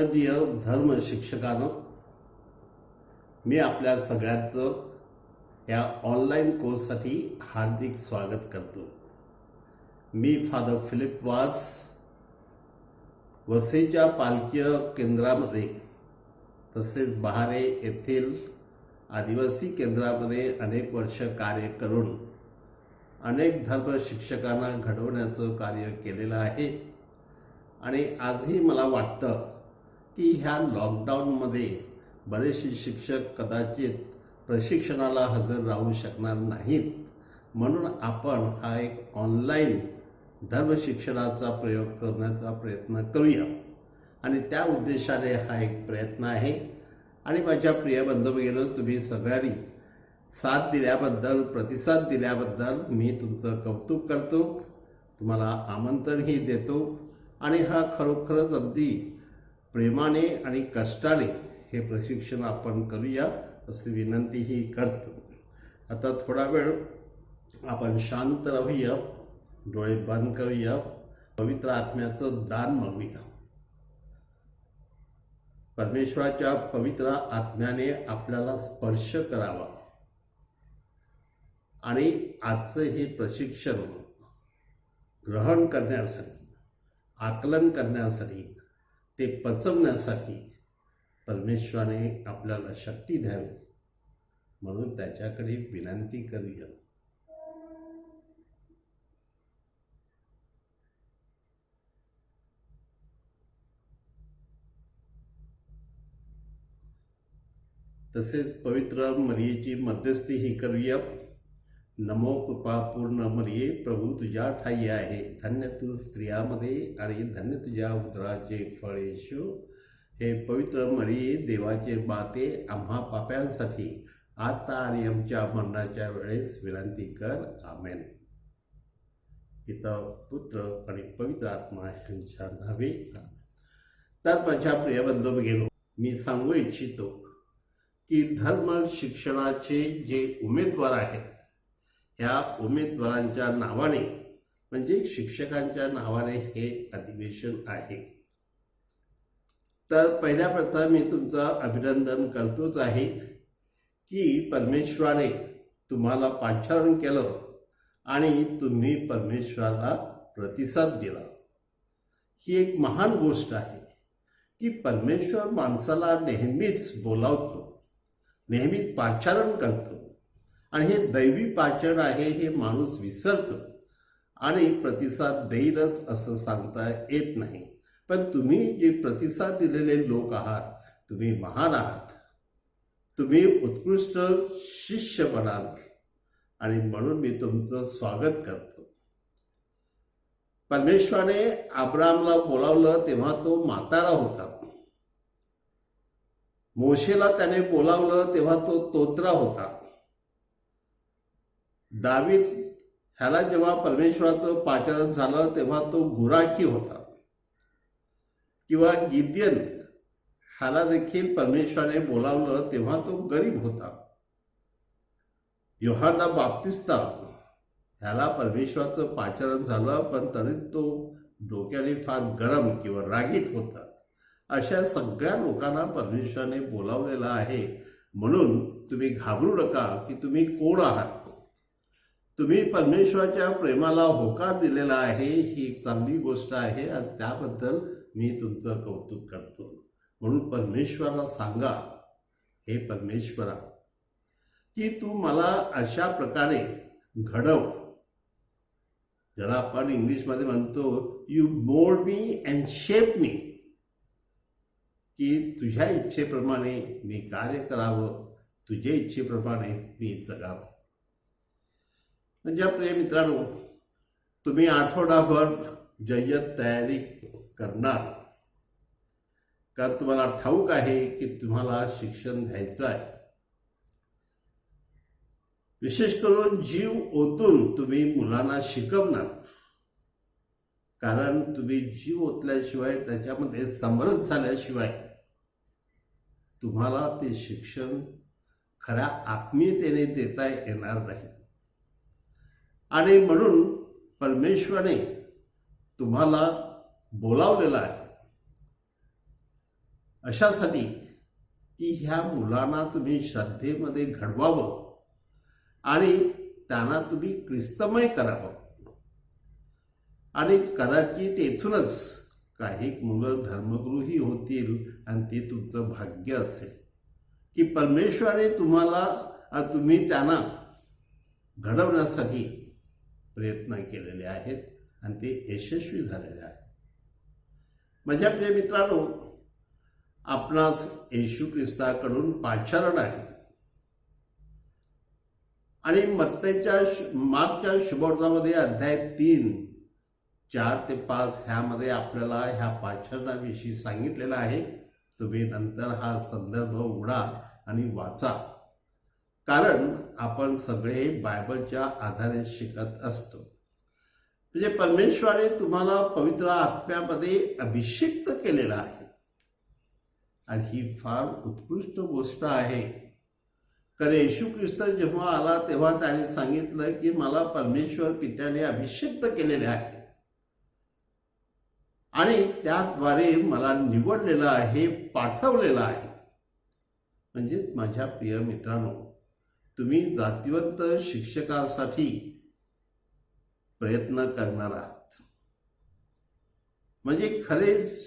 आदरणीय धर्म शिक्षकांनो, मी आपल्या सगळ्यांचं या ऑनलाईन कोर्ससाठी हार्दिक स्वागत करतो. मी फादर फिलिप वास वसईच्या पालखी केंद्रामध्ये तसेच बहारे येथील आदिवासी केंद्रामध्ये अनेक वर्ष कार्य करून अनेक धर्म शिक्षकांना घडवण्याचं कार्य केलेलं आहे. आणि आजही मला वाटतं की ह्या लॉकडाऊनमध्ये बरेचसे शिक्षक कदाचित प्रशिक्षणाला हजर राहू शकणार नाहीत, म्हणून आपण हा एक ऑनलाईन धर्म शिक्षणाचा प्रयोग करण्याचा प्रयत्न करूया. आणि त्या उद्देशाने हा एक प्रयत्न आहे. आणि माझ्या प्रिय बंधू-भगिनींनो, तुम्ही सगळ्यांनी साथ दिल्याबद्दल, प्रतिसाद दिल्याबद्दल मी तुमचं कौतुक करतो, तुम्हाला आमंत्रणही देतो. आणि हा खरोखरच अगदी प्रेमाने आणि कष्टाने हे प्रशिक्षण आपण करूया अशी विनंतीही करतो. आता थोडा वेळ आपण शांत राहूया, डोळे बंद करूया, पवित्र आत्म्याचं दान मागूया. परमेश्वराच्या पवित्र आत्म्याने आपल्याला स्पर्श करावा आणि आजचं हे प्रशिक्षण ग्रहण करण्यासाठी, आकलन करण्यासाठी, ते पचवण्यासाठी परमेश्वराने आपल्याला शक्ती द्यावी, म्हणून त्याच्याकडे विनंती करूया. तसेच पवित्र मरियेची मध्यस्थीही करूया. नमो कृपा पूर्ण मरिये, प्रभू तुझ्या ठाई आहे, धन्य तू स्त्रियामध्ये आणि धन्य तुझ्या उदराचे फळ येशू. हे पवित्र मरिये, देवाचे माते, आम्हा पाप्यांसाठी आता आणि आमच्या मरणाच्या वेळेस विनंती कर. आमेन. पिता, पुत्र आणि पवित्र आत्मा यांच्या नावे. तर माझ्या प्रिय बंधू-भगिनींनो, मी सांगू इच्छितो की धर्म शिक्षणाचे जे उमेदवार आहेत, ह्या उमेदवारांच्या नावाने म्हणजे शिक्षकांच्या नावाने हे अधिवेशन आहे. तर पहिल्या प्रथम मी तुमचं अभिनंदन करतोच आहे की परमेश्वराने तुम्हाला पाचारण केलं आणि तुम्ही परमेश्वराला प्रतिसाद दिला. ही एक महान गोष्ट आहे की परमेश्वर माणसाला नेहमीच बोलावतो, नेहमीच पाचारण करतो. आणि हे दैवी पाचन आहे, हे माणूस विसरतो आणि प्रतिसाद देईलच असं सांगता येत नाही. पण तुम्ही जे प्रतिसाद दिलेले लोक आहात, तुम्ही महान आहात, तुम्ही उत्कृष्ट शिष्य बनाल आणि म्हणून मी तुमचं स्वागत करतो. परमेश्वराने अब्राहमला बोलावलं तेव्हा तो म्हातारा होता. मोशेला त्याने बोलावलं तेव्हा तो तोतरा होता. दावीद ह्याला जेव्हा परमेश्वराचं पाचारण झालं तेव्हा तो गुराखी होता. किंवा गिद्यन ह्याला देखील परमेश्वराने बोलावलं तेव्हा तो गरीब होता. योहाना बाप्तिस्ता ह्याला परमेश्वराचं पाचारण झालं पण तरी तो डोक्याने फार गरम किंवा रागीट होता. अशा सगळ्या लोकांना परमेश्वराने बोलावलेलं आहे. म्हणून तुम्ही घाबरू नका की तुम्ही कोण आहात. तुम्ही परमेश्वराच्या प्रेमाला होकार दिलेला आहे, ही एक चांगली गोष्ट आहे आणि त्याबद्दल मी तुमचं कौतुक करतो. म्हणून परमेश्वराला सांगा, हे परमेश्वरा, की तू मला अशा प्रकारे घडव, ज्याला आपण इंग्लिशमध्ये म्हणतो you mould me and shape me, की तुझ्या इच्छेप्रमाणे मी कार्य करावं, तुझ्या इच्छेप्रमाणे मी जगावं. म्हणजे प्रिय मित्रांनो, तुम्ही आठवडाभर जय्यत तयारी करणार, कारण तुम्हाला ठाऊक आहे की तुम्हाला शिक्षण घ्यायचं आहे. विशेष करून जीव ओतून तुम्ही मुलांना शिकवणार, कारण तुम्ही जीव ओतल्याशिवाय, त्याच्यामध्ये समरस झाल्याशिवाय तुम्हाला ते शिक्षण खऱ्या आत्मीयतेने देता येणार नाही. आणि म्हणून परमेश्वराने तुम्हाला बोलावलेलं आहे. अशासाठी की ह्या मुलांना तुम्ही श्रद्धेमध्ये घडवावं आणि त्यांना तुम्ही ख्रिस्तमय करावं. आणि कदाचित येथूनच काही मुलं धर्मगुरूही होतील आणि ते तुमचं भाग्य असेल की परमेश्वराने तुम्ही त्यांना घडवण्यासाठी प्रयत्न केलेले आहेत आणि ते यशस्वी झालेले आहेत. माझ्या प्रिय मित्रांनो, आपणास येशू ख्रिस्ताकडून पाचारण आहे आणि मत्तेच्या मागच्या शुभवर्तमानामध्ये अध्याय 3, 4 ते 5 ह्यामध्ये आपल्याला ह्या पाचारणाविषयी सांगितलेलं आहे. तुम्ही नंतर हा संदर्भ उघडा आणि वाचा, कारण आपण सगळे बायबलच्या आधारे शिकत असतो. म्हणजे परमेश्वराने तुम्हाला पवित्र आत्म्यामध्ये अभिषिक्त केलेला आहे आणि ही फार उत्कृष्ट गोष्ट आहे. कारण येशू ख्रिस्त जेव्हा आला तेव्हा त्याने सांगितलं की मला परमेश्वर पित्याने अभिषिक्त केलेले आहे आणि त्याद्वारे मला निवडलेलं आहे, पाठवलेलं आहे. म्हणजे माझ्या प्रिय मित्रांनो, तुम्ही जातिवंत शिक्षकासाठी प्रयत्न करणार आहात. म्हणजे खरेच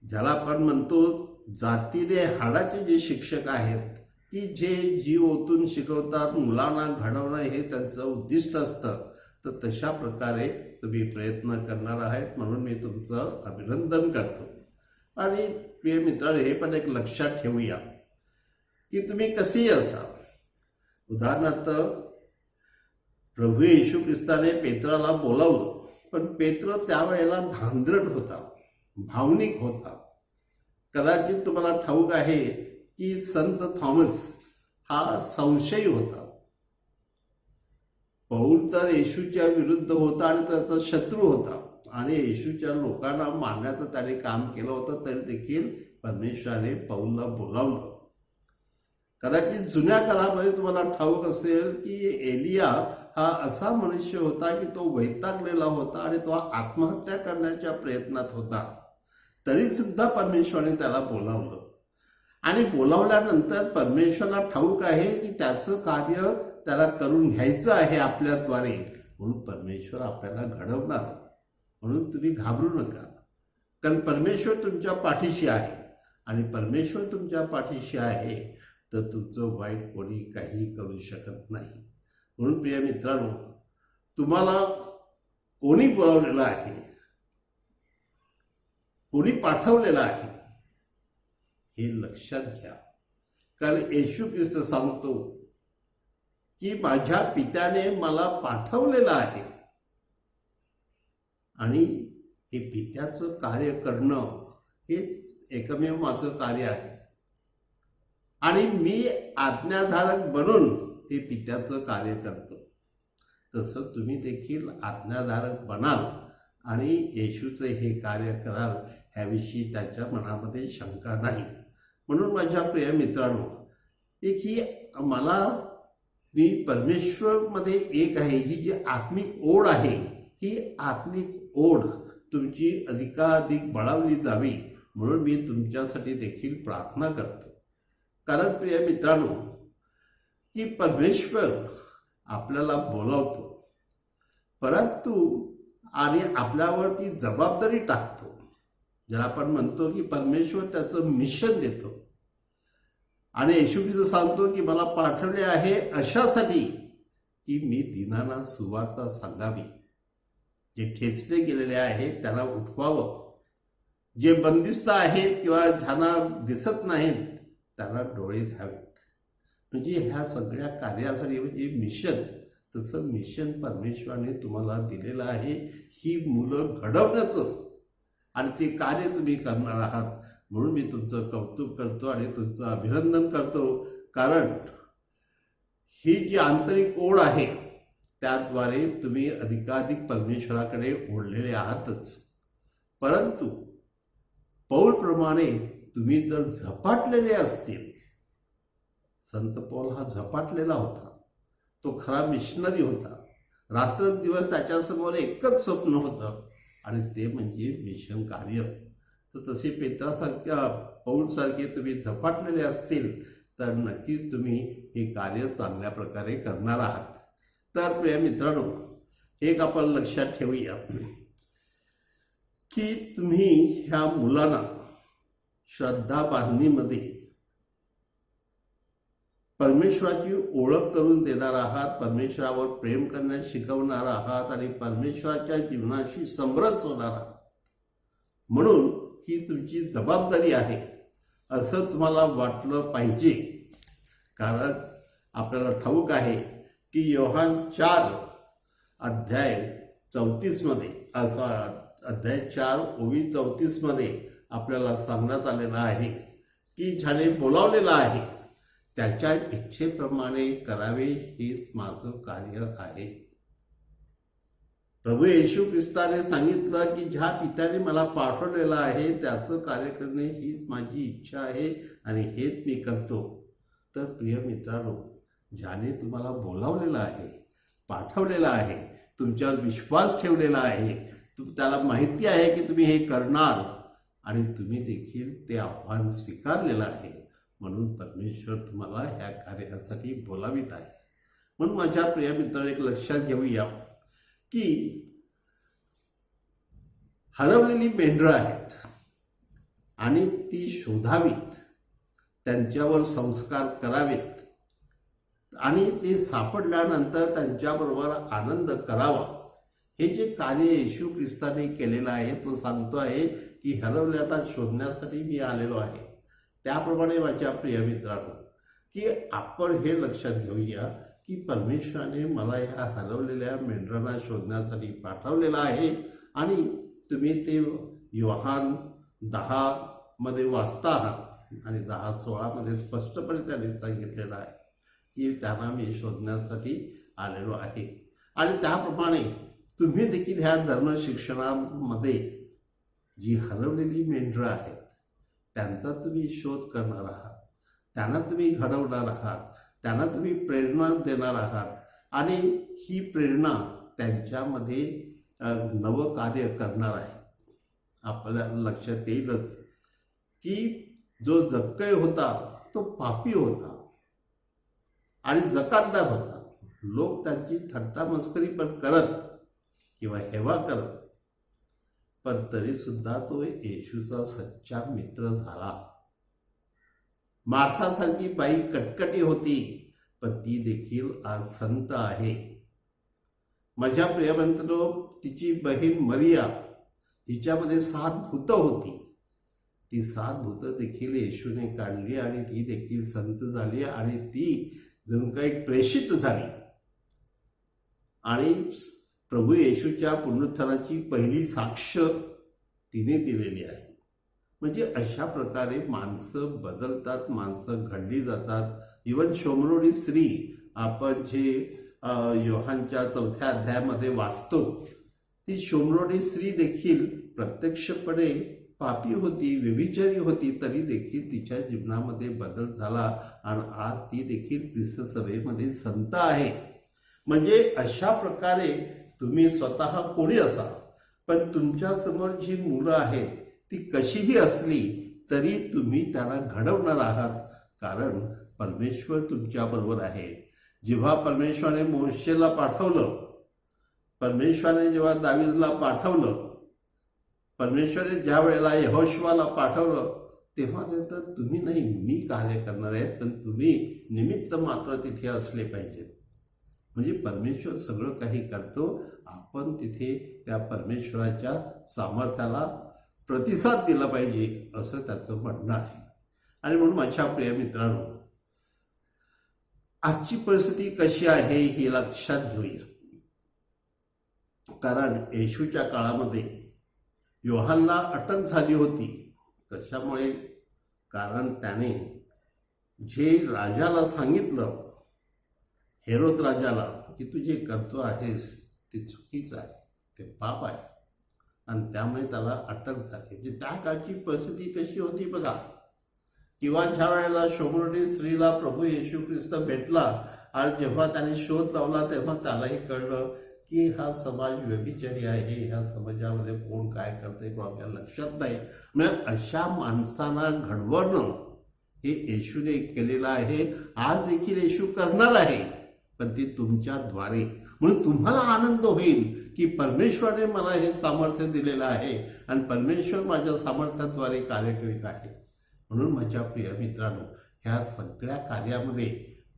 ज्याला आपण म्हणतो जातीने हाडाचे जे शिक्षक आहेत की जे जीव ओतून शिकवतात, मुलांना घडवणं हे त्यांचं उद्दिष्ट असतं, तर तशा प्रकारे तुम्ही प्रयत्न करणार आहेत. म्हणून मी तुमचं अभिनंदन करतो. आणि प्रिय मित्रांनो, हे पण एक लक्षात ठेवूया की तुम्ही कसेही असा. उदाहरणार्थ प्रभू येशू ख्रिस्ताने पेत्राला बोलावलं, पण पेत्र त्यावेळेला धांदरट होता, भावनिक होता. कदाचित तुम्हाला ठाऊक आहे की संत थॉमस हा संशयी होता. पौल तर येशूच्या विरुद्ध होता आणि त्याचा शत्रू होता आणि येशूच्या लोकांना मारण्याचं त्याने काम केलं होतं, तरी देखील परमेश्वराने पौलला बोलावलं. कदाचित जुन्या काळामध्ये तुम्हाला ठाऊक असेल की एलिया हा असा मनुष्य होता की तो वैतागलेला होता आणि तो आत्महत्या करण्याच्या प्रयत्नात होता, तरी सुद्धा परमेश्वराने त्याला बोलावलं. आणि बोलावल्यानंतर परमेश्वराला ठाऊक आहे की त्याचं कार्य त्याला करून घ्यायचं आहे आपल्याद्वारे, म्हणून परमेश्वर आपल्याला घडवणार. म्हणून तुम्ही घाबरू नका, कारण परमेश्वर तुमच्या पाठीशी आहे आणि परमेश्वर तुमच्या पाठीशी आहे तर तुमचं वाईट कोणी काही करू शकत नाही. म्हणून प्रिय मित्रांनो, तुम्हाला कोणी बोलावलेलं आहे, कोणी पाठवलेलं आहे हे लक्षात घ्या. कारण येशू ख्रिस्त सांगतो की माझ्या पित्याने मला पाठवलेलं आहे आणि हे पित्याचं कार्य करणं हेच एकमेव माझं कार्य आहे आणि मी आज्ञाधारक बनून हे पित्याचं कार्य करतो. तसं तुम्ही देखील आज्ञाधारक बनाल आणि येशूचं हे कार्य कराल ह्याविषयी त्याच्या मनामध्ये शंका नाही. म्हणून माझ्या प्रिय मित्रांनो, मी परमेश्वरमध्ये एक आहे, ही जी आत्मिक ओढ आहे, ही आत्मिक ओढ तुमची अधिकाधिक बळावली जावी म्हणून मी तुमच्यासाठी देखील प्रार्थना करतो. कारण प्रिय मित्रांनो, की परमेश्वर आपल्याला बोलावतो, परंतु आणि आपल्यावरती जबाबदारी टाकतो, ज्याला आपण म्हणतो की परमेश्वर त्याचं मिशन देतो. आणि येशू ख्रिस्त सांगतो की मला पाठवले आहे अशासाठी की मी दीनांना सुवार्ता सांगावी, जे ठेचले गेलेले आहेत त्यांना उठवावं, जे बंदिस्त आहेत किंवा ज्यांना दिसत नाहीत त्यांना डोळे द्यावेत. म्हणजे ह्या सगळ्या कार्यासाठी म्हणजे मिशन, तसं मिशन परमेश्वराने तुम्हाला दिलेलं आहे, ही मुलं घडवण्याचं, आणि ते कार्य तुम्ही करणार आहात. म्हणून मी तुमचं कौतुक करतो आणि तुमचं अभिनंदन करतो. कारण ही जी आंतरिक ओढ आहे त्याद्वारे तुम्ही अधिकाधिक परमेश्वराकडे ओढलेले आहातच. परंतु पौलप्रमाणे तुम्ही जर झपाटलेले असतील, संत पौल हा झपाटलेला होता, तो खरा मिशनरी होता. रात्रंदिवस त्याच्यासमोर एकच स्वप्न होतं आणि ते म्हणजे मिशन कार्य. तर तसे पेत्रासारख्या पौलसारखे तुम्ही झपाटलेले असतील तर नक्कीच तुम्ही हे कार्य चांगल्या प्रकारे करणार आहात. तर प्रिय मित्रांनो, एक आपण लक्षात ठेवूया की तुम्ही ह्या मुलांना श्रद्धा बांधणीमध्ये परमेश्वराची ओळख करून देणार आहात, परमेश्वरावर प्रेम करण्यास शिकवणार आहात आणि परमेश्वराच्या जीवनाशी समरस होणार आहात. म्हणून ही तुमची जबाबदारी आहे असं तुम्हाला वाटलं पाहिजे. कारण आपल्याला ठाऊक आहे की योहान 4 अध्याय 34 मध्ये अध्याय 4 ओवी 34 मध्ये आपल्याला सांगण्यात आलेलं आहे की ज्याने बोलावलेलं आहे त्याच्या इच्छेप्रमाणे करावे हेच माझं कार्य आहे. प्रभू येशू ख्रिस्ताने सांगितलं की ज्या पित्याने मला पाठवलेलं आहे त्याचं कार्य करणे हीच माझी इच्छा आहे आणि हेच मी करतो. तर प्रिय मित्रांनो, ज्याने तुम्हाला बोलावलेलं आहे, पाठवलेलं आहे, तुमच्यावर विश्वास ठेवलेला आहे, त्याला माहिती आहे की तुम्ही हे करणार आणि तुम्ही देखील ते आव्हान स्वीकारलेलं आहे, म्हणून परमेश्वर तुम्हाला ह्या कार्यासाठी बोलावित आहे. म्हणून माझ्या प्रिय मित्रांनो, एक लक्षात घेऊया की हरवलेली मेंढरं आहेत आणि ती शोधावीत, त्यांच्यावर संस्कार करावेत आणि ते सापडल्यानंतर त्यांच्याबरोबर आनंद करावा. हे जे कार्य येशू ख्रिस्ताने केलेलं आहे, तो सांगतो आहे की हरवल्याला शोधण्यासाठी मी आलेलो आहे. त्याप्रमाणे माझ्या प्रिय मित्रांनो, की आपण हे लक्षात घेऊया की परमेश्वराने मला या हरवलेल्या मेंढरांना शोधण्यासाठी पाठवलेलं आहे. आणि तुम्ही ते योहान 10 मध्ये वाचता आहात आणि 10:16 मध्ये स्पष्टपणे त्यांनी सांगितलेलं आहे की त्यांना मी शोधण्यासाठी आलेलो आहे. आणि त्याप्रमाणे तुम्ही देखील ह्या धर्मशिक्षणामध्ये जी हरवलेली मेंढरं आहेत त्यांचा तुम्ही शोध करणार आहात, त्यांना तुम्ही घडवणार आहात, त्यांना तुम्ही प्रेरणा देणार आहात आणि ही प्रेरणा त्यांच्यामध्ये नवं कार्य करणार आहे. आपल्याला लक्षात येईलच की जो जक्कई होता तो पापी होता आणि जकातदार होता. लोक त्याची थट्टा मस्करी पण करत किंवा हेवा करत, पण तरी सुद्धा तो येशूचा सच्चा मित्र झाला. मार्थासारखी बाई कटकटी होती, पण ती देखील आज संत आहे. माझ्या प्रियमित्रांनो, तिची बहीण मरिया, हिच्यामध्ये 7 भूतं होती. ती 7 भूतं देखील येशूने काढली आणि ती देखील संत झाली आणि ती जणू काही प्रेषित झाली आणि प्रभू येशूच्या पुनरुत्थानाची पहिली साक्ष तिने दिलेली आहे. म्हणजे अशा प्रकारे माणसं बदलतात, माणसं घडली जातात. इवन शोमरोडी स्त्री आपण जे योहानच्या 4थ्या अध्यायामध्ये वाचतो, ती शोमरोडी स्त्री देखील प्रत्यक्षपणे पापी होती, व्यभिचारी होती, तरी देखील तिच्या जीवनामध्ये बदल झाला आणि आज ती देखील ख्रिस्त सभेमध्ये संत आहे. म्हणजे अशा प्रकारे तुम्ही स्वतः कोणी असा, पण तुमच्या समोर जी मुलं आहेत ती कशीही असली तरी तुम्ही त्यांना घडवणार आहात, कारण परमेश्वर तुमच्याबरोबर आहे. जेव्हा परमेश्वराने मोशेला पाठवलं, परमेश्वराने जेव्हा दावीदला पाठवलं, परमेश्वराने ज्या वेळेला यहोशुआला पाठवलं, तेव्हा त्यात तुम्ही नाही, मी कार्य करणार आहे, पण तुम्ही निमित्त मात्र तिथे असले पाहिजेत. म्हणजे परमेश्वर सगळं काही करतो, आपण तिथे त्या परमेश्वराच्या सामर्थ्याला प्रतिसाद दिला पाहिजे असं त्याचं म्हणणं आहे. आणि म्हणून माझ्या प्रिय मित्रांनो, आजची परिस्थिती कशी आहे हे लक्षात घेऊया. कारण येशूच्या काळामध्ये योहानला अटक झाली होती. कशामुळे? कारण त्याने जे राजाला सांगितलं, हेरोद राजाला, की तू जे करतो आहेस ते चुकीचं आहे, ते पाप आहे, आणि त्यामुळे त्याला अटक झाली. म्हणजे त्या काळची परिस्थिती कशी होती बघा. किंवा ज्या वेळेला शोमरोडी स्त्रीला प्रभू येशू ख्रिस्त भेटला आणि जेव्हा त्याने शोध लावला तेव्हा त्यालाही कळलं की हा समाज व्यभिचारी आहे, ह्या समाजामध्ये कोण काय करते कोण आपल्याला लक्षात नाही. म्हणजे अशा माणसांना घडवणं हे येशूने केलेलं आहे. आज देखील येशू करणार आहे, पण ते तुमच्याद्वारे. म्हणून तुम्हाला आनंद होईल की परमेश्वराने मला हे सामर्थ्य दिलेलं आहे आणि परमेश्वर माझ्या सामर्थ्याद्वारे कार्य करीत आहे. म्हणून माझ्या प्रिय मित्रांनो, ह्या सगळ्या कार्यामध्ये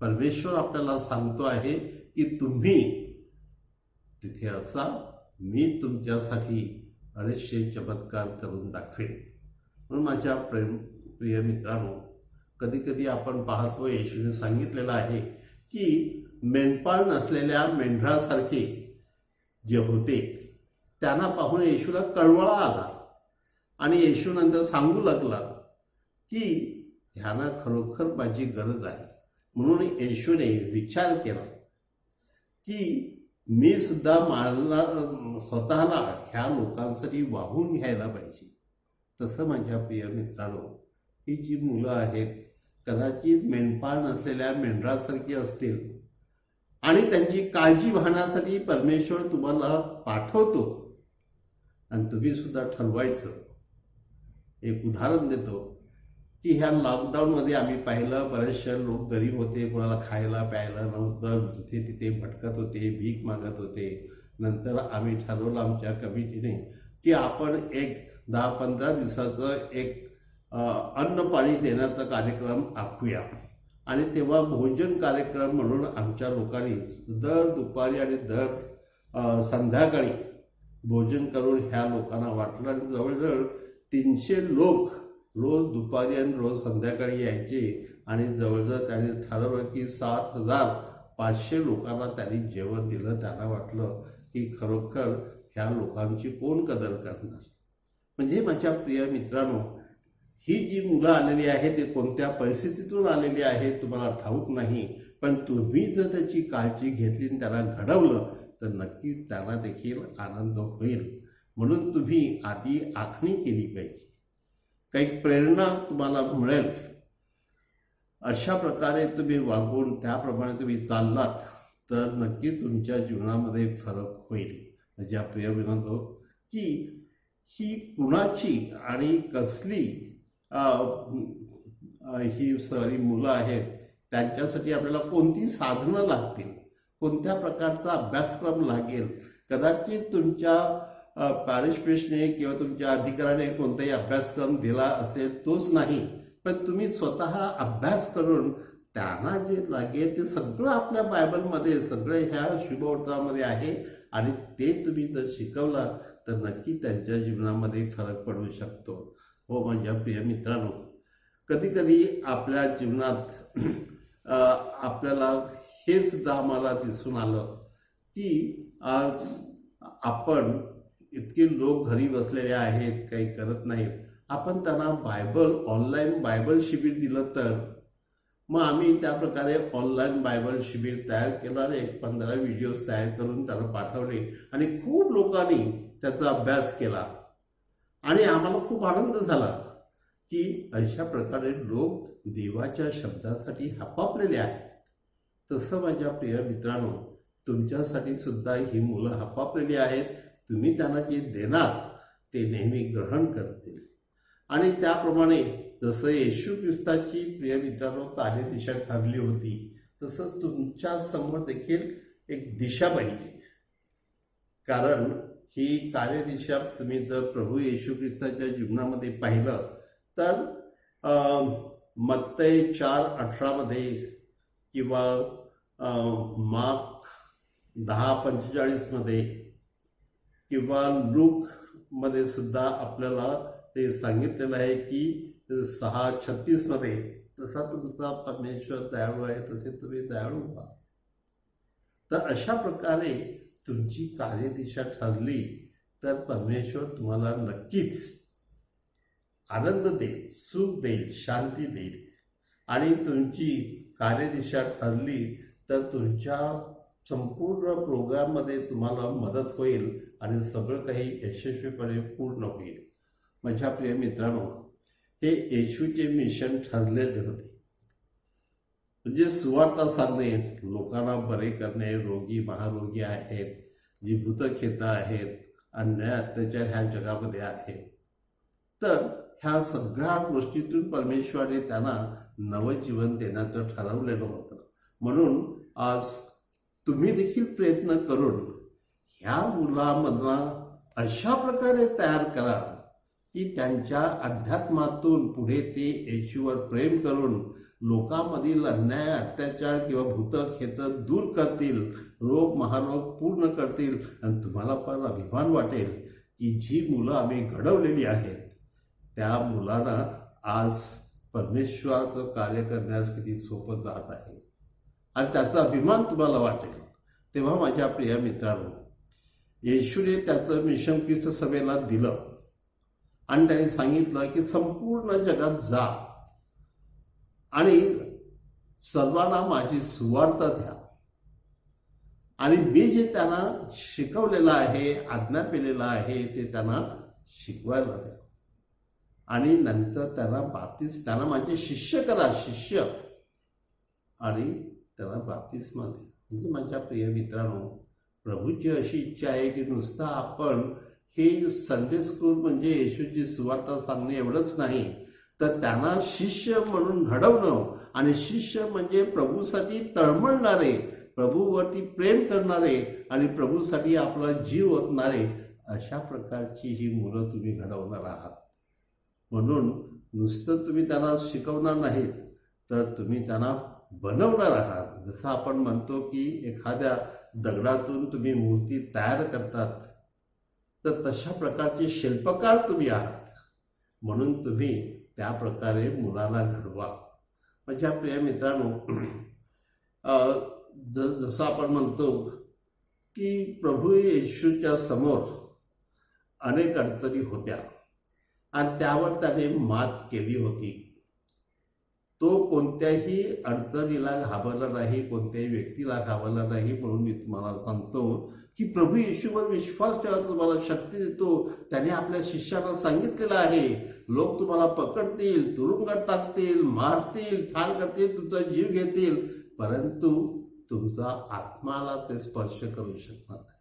परमेश्वर आपल्याला सांगतो आहे की तुम्ही तिथे असा, मी तुमच्यासाठी बरेचसे चमत्कार करून दाखवेन. म्हणून माझ्या प्रिय मित्रांनो, कधी कधी आपण पाहतो येशूने सांगितलेलं आहे की मेंढपाळ नसलेल्या मेंढरासारखे जे होते त्यांना पाहून येशूला कळवळा आला आणि येशू नंतर सांगू लागला की ह्यांना खरोखर माझी गरज आहे. म्हणून येशूने विचार केला की मी सुद्धा मला स्वतःला ह्या लोकांसाठी वाहून घ्यायला पाहिजे. तसं माझ्या प्रिय मित्रांनो, ही जी मुलं आहेत कदाचित मेंढपाळ नसलेल्या मेंढरासारखी असतील आणि त्यांची काळजी वाहण्यासाठी परमेश्वर तुम्हाला पाठवतो आणि तुम्ही सुद्धा ठरवायचं. एक उदाहरण देतो की ह्या लॉकडाऊनमध्ये आम्ही पाहिलं बरेचसे लोक गरीब होते, कोणाला खायला प्यायला नव्हतं, तिथे तिथे भटकत होते, भीक मागत होते. नंतर आम्ही ठरवलं आमच्या कमिटीने की आपण एक 10-15 दिवसाचं एक अन्न पाणी देण्याचा कार्यक्रम आखूया. आणि तेव्हा भोजन कार्यक्रम म्हणून आमच्या लोकांनी दर दुपारी आणि दर संध्याकाळी भोजन करून ह्या लोकांना वाटलं आणि जवळजवळ 300 लोक रोज दुपारी आणि रोज संध्याकाळी यायचे आणि जवळजवळ त्यांनी ठरवलं की 7,500 लोकांना त्यांनी जेवण दिलं. त्यांना वाटलं की खरोखर ह्या लोकांची कोण कदर करणार. म्हणजे माझ्या प्रिय मित्रांनो, ही जी मुलं आलेली आहेत ते कोणत्या परिस्थितीतून आलेली आहेत तुम्हाला ठाऊक नाही, पण तुम्ही जर त्याची काळजी घेतली आणि त्याला घडवलं तर नक्कीच त्यांना देखील आनंद होईल. म्हणून तुम्ही आधी आखणी केली पाहिजे, काही प्रेरणा तुम्हाला मिळेल. अशा प्रकारे तुम्ही वागून त्याप्रमाणे तुम्ही चाललात तर नक्कीच तुमच्या जीवनामध्ये फरक होईल. माझ्या प्रिय विनंती की ही कुणाची आणि कसली ही सारी मुलं आहेत, त्यांच्यासाठी आपल्याला कोणती साधनं लागतील, कोणत्या प्रकारचा अभ्यासक्रम लागेल. कदाचित तुमच्या पॅरिशपेशने किंवा तुमच्या अधिकाऱ्याने कोणताही अभ्यासक्रम दिला असेल तोच नाही, पण तुम्ही स्वतः अभ्यास करून त्यांना जे लागेल ते सगळं आपल्या बायबलमध्ये सगळं ह्या शुभवर्तनामध्ये आहे आणि ते तुम्ही जर शिकवलं तर नक्की त्यांच्या जीवनामध्ये फरक पडू शकतो. हो माझ्या प्रिय मित्रांनो, कधी कधी आपल्या जीवनात आपल्याला हे सुद्धा आम्हाला दिसून आलं की आज आपण इतके लोक घरी बसलेले आहेत, काही करत नाहीत. आपण त्यांना ऑनलाईन बायबल शिबिर दिलं तर मग आम्ही त्या प्रकारे ऑनलाईन बायबल शिबिर तयार केलं आणि 15 व्हिडिओज तयार करून त्यांना पाठवले आणि खूप लोकांनी त्याचा अभ्यास केला आणि आम्हाला खूप आनंद झाला की अशा प्रकारे लोक देवाच्या शब्दासाठी हपापलेले आहेत. तसं माझ्या प्रिय मित्रांनो, तुमच्यासाठी सुद्धा ही मुलं हपापलेली आहेत. तुम्ही त्यांना जे देणार ते नेहमी ग्रहण करतील आणि त्याप्रमाणे जसं येशू ख्रिस्ताची प्रिय मित्रांनो कार्यदिशा ठरली होती तसं तुमच्या समोर देखील एक दिशा पाहिजे. कारण ही कार्यदिशा तुम्ही जर प्रभू येशू ख्रिस्ताच्या जीवनामध्ये पाहिलं तर मत्तई 4:18 मध्ये किंवा मार्क 10:45 मध्ये किंवा लूक मध्ये सुद्धा आपल्याला ते सांगितलेलं आहे की 6:36 मध्ये जसा तुमचा परमेश्वर दयाळू आहे तसे तुम्ही दयाळू व्हा. तर अशा प्रकारे तुमची कार्यदिशा ठरली तर परमेश्वर तुम्हाला नक्कीच आनंद देईल, सुख देईल, शांती देईल. आणि तुमची कार्यदिशा ठरली तर तुमच्या संपूर्ण प्रोग्राममध्ये तुम्हाला मदत होईल आणि सगळं काही यशस्वीपणे पूर्ण होईल. माझ्या प्रिय मित्रांनो, हे येशूचे मिशन ठरलेले होते. म्हणजे सुवार्ता सांगणे, लोकांना बरे करणे, रोगी महारोगी आहेत जी भूतखेतं आहेत, अन्याय अत्याचार ह्या जगामध्ये आहेत, तर ह्या सगळ्या गोष्टीतून परमेश्वराने त्यांना नवं जीवन देण्याचं ठरवलेलं होतं. म्हणून आज तुम्ही देखील प्रयत्न करून ह्या मुलांना अशा प्रकारे तयार करा की त्यांच्या अध्यात्मातून पुढे ते येशूवर प्रेम करून लोकांमधील अन्याय अत्याचार किंवा भूतखेतं दूर करतील, रोग महारोग पूर्ण करतील. आणि तुम्हाला पण अभिमान वाटेल की जी मुलं आम्ही घडवलेली आहेत त्या मुलांना आज परमेश्वराचं कार्य करण्यास किती सोपं जात आहे आणि त्याचा अभिमान तुम्हाला वाटेल. तेव्हा माझ्या प्रिय मित्रांनो, येशूने त्याचं मिशन ख्रिस्त सभेला दिलं आणि त्यांनी सांगितलं की संपूर्ण जगात जा आणि सर्वांना माझी सुवार्ता द्या आणि मी जे त्यांना शिकवलेलं आहे, आज्ञा केलेलं आहे ते त्यांना शिकवायला द्या आणि नंतर त्यांना माझे शिष्य करा, शिष्य, आणि त्यांना बाप्तिस्मा द्या. म्हणजे माझ्या प्रिय मित्रांनो, प्रभूची अशी इच्छा आहे की नुसतं आपण हे संडे स्कूल म्हणजे येशूची सुवार्ता सांगणे एवढंच नाही, तर त्यांना शिष्य म्हणून घडवणं. आणि शिष्य म्हणजे प्रभूसाठी तळमळणारे, प्रभूवरती प्रेम करणारे आणि प्रभूसाठी आपला जीव ओतणारे, अशा प्रकारची ही मुलं तुम्ही घडवणार आहात. म्हणून नुसतं तुम्ही त्यांना शिकवणार नाहीत, तर तुम्ही त्यांना बनवणार आहात. जसं आपण म्हणतो की एखाद्या दगडातून तुम्ही मूर्ती तयार करतात, तर तशा प्रकारचे शिल्पकार तुम्ही आहात. म्हणून तुम्ही त्या प्रकारे मुलाला घडवा. माझ्या प्रिय मित्रांनो, जसं आपण म्हणतो की प्रभू येशूच्या समोर अनेक अडचणी होत्या आणि त्यावर त्याने मात केली होती. तो कोणत्याही अडचणीला घाबरला नाही, कोणत्याही व्यक्तीला घाबरला नाही. म्हणून मी तुम्हाला सांगतो की प्रभू येशूवर विश्वास ठेवा, तुम्हाला शक्ती देतो. त्याने आपल्या शिष्याला सांगितलेलं आहे, लोक तुम्हाला पकडतील, तुरुंगात टाकतील, मारतील, ठार करतील, तुमचा जीव घेतील, परंतु तुमचा आत्माला ते स्पर्श करू शकणार नाही.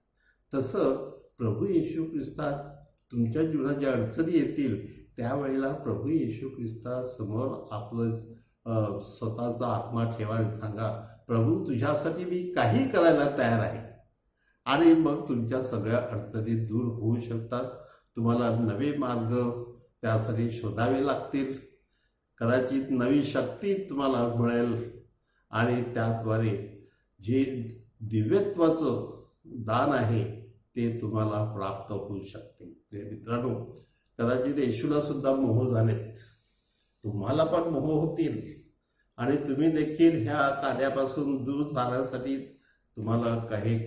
तसं प्रभू येशू ख्रिस्तात तुमच्या जीवनात ज्या अडचणी येतील त्यावेळेला प्रभू येशू ख्रिस्तासमोर आपलं स्वतःचा आत्मा ठेवा आणि सांगा, प्रभू तुझ्यासाठी मी काही करायला तयार आहे. आणि मग तुमच्या सगळ्या अडचणी दूर होऊ शकतात. तुम्हाला नवे मार्ग त्यासाठी शोधावे लागतील. कदाचित नवी शक्ती तुम्हाला मिळेल आणि त्याद्वारे जे दिव्यत्वाचं दान आहे ते तुम्हाला प्राप्त होऊ शकते. मित्रांनो, कदाचित येशूला सुद्धा मोह झालेत, तुम्हाला पण मोह होतील आणि तुम्ही देखील ह्या कार्यापासून दूर जाण्यासाठी तुम्हाला काही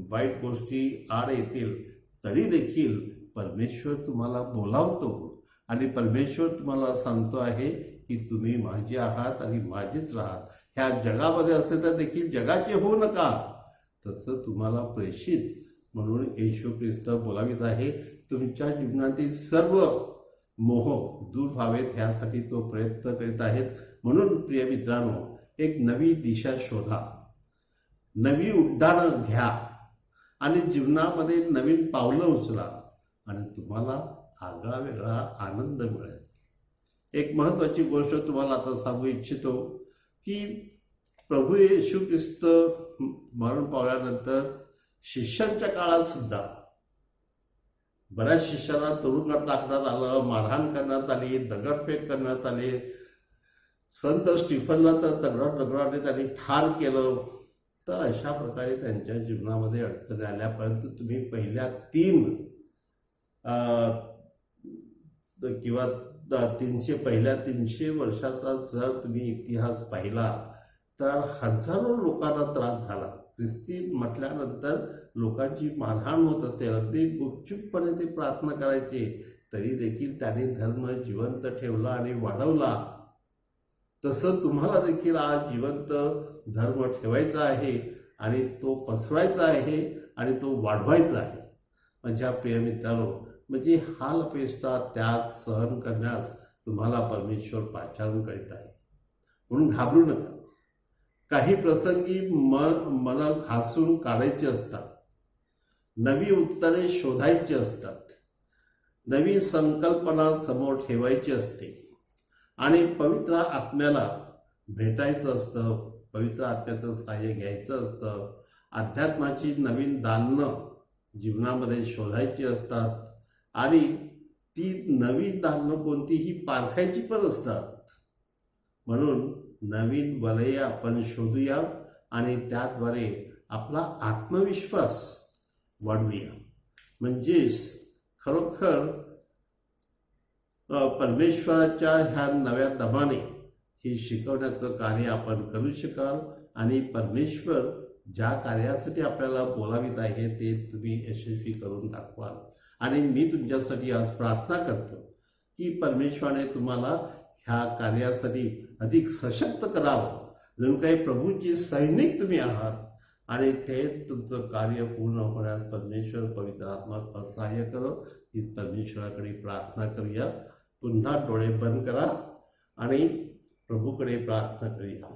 वाईट गोष्टी आड येतील, तरी देखील परमेश्वर तुम्हाला बोलावतो आणि परमेश्वर तुम्हाला सांगतो आहे की तुम्ही माझे आहात आणि माझेच राहात. ह्या जगामध्ये असले तर देखील जगाचे होऊ नका. तसं तुम्हाला प्रेषित म्हणून येशू ख्रिस्त बोलावित आहे. तुमच्या जीवनातील सर्व मोह दूर व्हावेत ह्यासाठी तो प्रयत्न करीत आहेत. म्हणून प्रिय मित्रांनो, एक नवी दिशा शोधा, नवी उड्डाणं घ्या आणि जीवनामध्ये नवीन पावलं उचला आणि तुम्हाला आगळा वेगळा आनंद मिळेल. एक महत्त्वाची गोष्ट तुम्हाला आता सांगू इच्छितो की प्रभू येशू ख्रिस्त मरण पावल्यानंतर शिष्यांच्या काळात सुद्धा बऱ्याच शिष्याला तुरुंगात टाकण्यात आलं, मारहाण करण्यात आली, दगडफेक करण्यात आली. संत स्टीफनला तर दगडाने त्यांनी ठार केलं. तर अशा प्रकारे त्यांच्या जीवनामध्ये अडचणी आल्या. परंतु तुम्ही पहिल्या 3 किंवा 300 वर्षाचा जर तुम्ही इतिहास पाहिला तर हजारो लोकांना त्रास झाला. ख्रिस्ती म्हटल्यानंतर लोकांची मारहाण होत असेल, अगदी गुपचूपपणे ते प्रार्थना करायचे, तरी देखील त्यांनी धर्म जिवंत ठेवला आणि वाढवला. तसं तुम्हाला देखील आज जिवंत धर्म ठेवायचा आहे आणि तो पसरवायचा आहे आणि तो वाढवायचा आहे. माझ्या प्रिय मित्रांनो, म्हणजे हाल अपेष्टा त्याग सहन करण्यास तुम्हाला परमेश्वर पाचारून करीत आहे. म्हणून घाबरू नका. काही प्रसंगी मन घासून काढायचे असतात, नवी उत्तरे शोधायची असतात, नवी संकल्पना समोर ठेवायची असते आणि पवित्र आत्म्याला भेटायचं असतं, पवित्र आत्म्याचं सहाय्य घ्यायचं असतं. अध्यात्माची नवीन दालनं जीवनामध्ये शोधायची असतात आणि ती नवीन दालनं कोणतीही पारखायची पण असतात. म्हणून नवीन वलय आपण शोधूया आणि त्याद्वारे आपला आत्मविश्वास वाढवूया. म्हणजेच खरोखर परमेश्वराच्या ह्या नव्या दमाने ही शिकवण्याचं कार्य आपण करू शकाल आणि परमेश्वर ज्या कार्यासाठी आपल्याला बोलावित आहे ते तुम्ही यशस्वी करून दाखवाल. आणि मी तुमच्यासाठी आज प्रार्थना करतो की परमेश्वराने तुम्हाला ह्या कार्यासाठी अधिक सशक्त करावं. जणू काही प्रभूचे सैनिक तुम्ही आहात आणि ते तुमचं कार्य पूर्ण होण्यास परमेश्वर पवित्र आत्मा सहाय्य करो. ही परमेश्वराकडे प्रार्थना करूया. पुन्हा डोळे बंद करा आणि प्रभूकडे प्रार्थना करूया.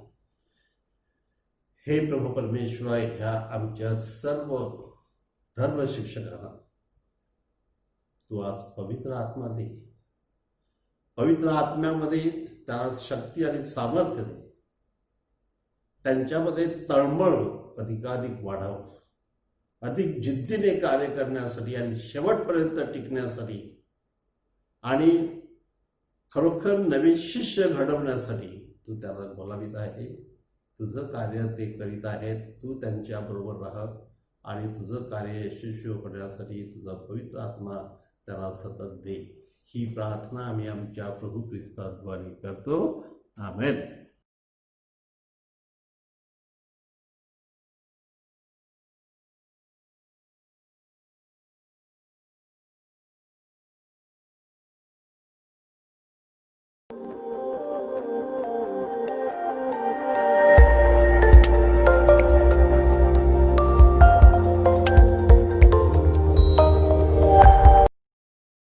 हे प्रभू परमेश्वरा, ह्या आमच्या सर्व धर्म शिक्षकांना तू आज पवित्र आत्मा दे. पवित्र आत्म्यामध्ये त्यांना शक्ती आणि सामर्थ्य दे. त्यांच्यामध्ये तळमळ अधिकाधिक वाढव, अधिक जिद्दीने कार्य करण्यासाठी आणि शेवटपर्यंत टिकण्यासाठी आणि खरोखर नवे शिष्य घडवण्यासाठी तू त्याला बोलावित आहे. तुझं कार्य ते करीत आहेत. तू त्यांच्याबरोबर राहा आणि तुझं कार्य यशस्वी होण्यासाठी तुझा पवित्र आत्मा त्यांना सतत दे. ही प्रार्थना आम्ही आमच्या प्रभू ख्रिस्ताद्वारे करतो. आमेन.